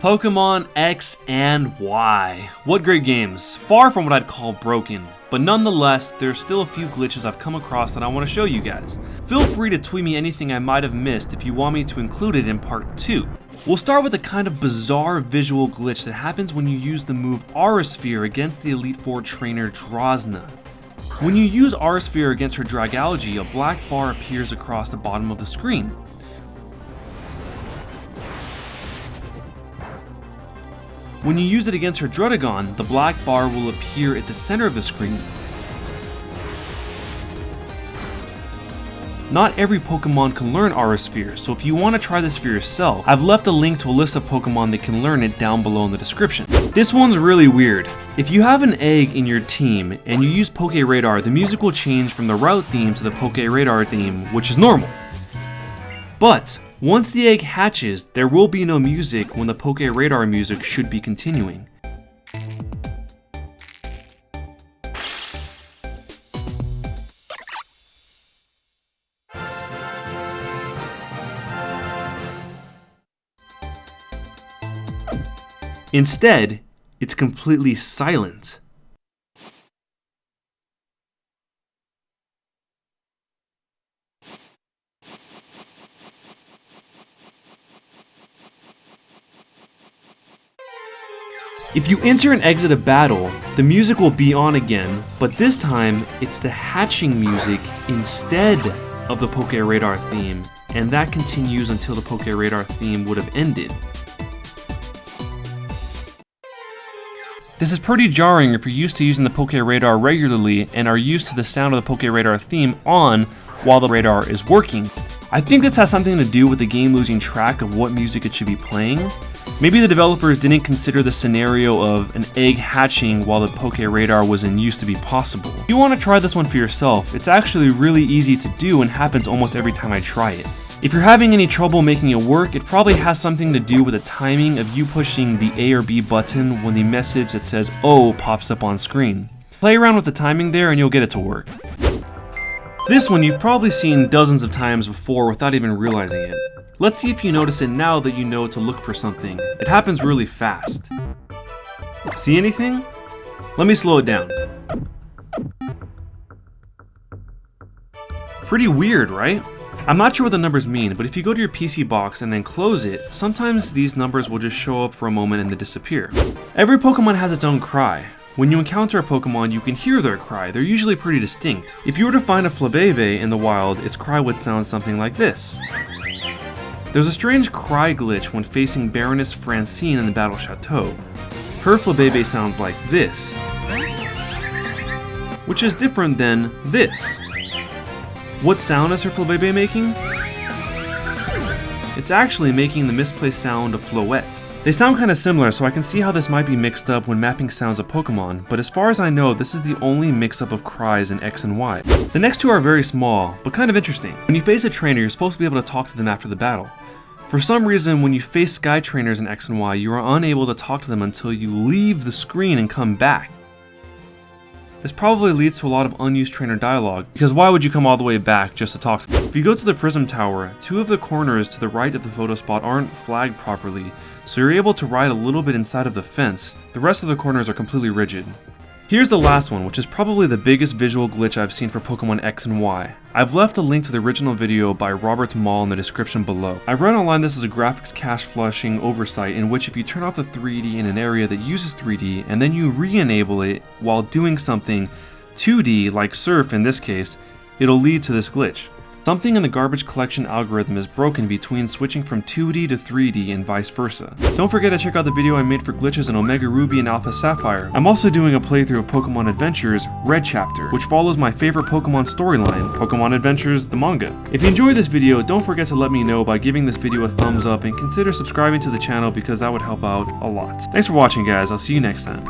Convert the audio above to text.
Pokemon X and Y. What great games. Far from what I'd call broken, but nonetheless, there's still a few glitches I've come across that I want to show you guys. Feel free to tweet me anything I might have missed if you want me to include it in part 2. We'll start with a kind of bizarre visual glitch that happens when you use the move Aurasphere against the Elite Four trainer Drasna. When you use Aurasphere against her Dragalge, a black bar appears across the bottom of the screen. When you use it against her Druddigon, the black bar will appear at the center of the screen. Not every Pokemon can learn Aurasphere, so if you want to try this for yourself, I've left a link to a list of Pokemon that can learn it down below in the description. This one's really weird. If you have an egg in your team and you use Poke Radar, the music will change from the route theme to the Poke Radar theme, which is normal. But once the egg hatches, there will be no music when the Poke Radar music should be continuing. Instead, it's completely silent. If you enter and exit a battle, the music will be on again, but this time it's the hatching music instead of the Poke Radar theme, and that continues until the Poke Radar theme would have ended. This is pretty jarring if you're used to using the Poke Radar regularly and are used to the sound of the Poke Radar theme on while the radar is working. I think this has something to do with the game losing track of what music it should be playing. Maybe the developers didn't consider the scenario of an egg hatching while the Poke Radar was in use to be possible. If you want to try this one for yourself, it's actually really easy to do and happens almost every time I try it. If you're having any trouble making it work, it probably has something to do with the timing of you pushing the A or B button when the message that says O pops up on screen. Play around with the timing there and you'll get it to work. This one you've probably seen dozens of times before without even realizing it. Let's see if you notice it now that you know to look for something. It happens really fast. See anything? Let me slow it down. Pretty weird, right? I'm not sure what the numbers mean, but if you go to your PC box and then close it, sometimes these numbers will just show up for a moment and then disappear. Every Pokemon has its own cry. When you encounter a Pokemon, you can hear their cry. They're usually pretty distinct. If you were to find a Flabebe in the wild, its cry would sound something like this. There's a strange cry glitch when facing Baroness Francine in the Battle Chateau. Her Flabebe sounds like this, which is different than this. What sound is her Flabebe making? It's actually making the misplaced sound of Floette. They sound kinda similar, so I can see how this might be mixed up when mapping sounds of Pokemon, but as far as I know, this is the only mix-up of cries in X and Y. The next two are very small, but kind of interesting. When you face a trainer, you're supposed to be able to talk to them after the battle. For some reason, when you face Sky Trainers in X and Y, you are unable to talk to them until you leave the screen and come back. This probably leads to a lot of unused trainer dialogue, because why would you come all the way back just to talk to them? If you go to the Prism Tower, 2 of the corners to the right of the photo spot aren't flagged properly, so you're able to ride a little bit inside of the fence. The rest of the corners are completely rigid. Here's the last one, which is probably the biggest visual glitch I've seen for Pokemon X and Y. I've left a link to the original video by Robert Mall in the description below. I've read online this is a graphics cache flushing oversight in which if you turn off the 3D in an area that uses 3D and then you re-enable it while doing something 2D, like surf in this case, it'll lead to this glitch. Something in the garbage collection algorithm is broken between switching from 2D to 3D and vice versa. Don't forget to check out the video I made for glitches in Omega Ruby and Alpha Sapphire. I'm also doing a playthrough of Pokemon Adventures Red Chapter, which follows my favorite Pokemon storyline, Pokemon Adventures the manga. If you enjoyed this video, don't forget to let me know by giving this video a thumbs up and consider subscribing to the channel because that would help out a lot. Thanks for watching guys, I'll see you next time.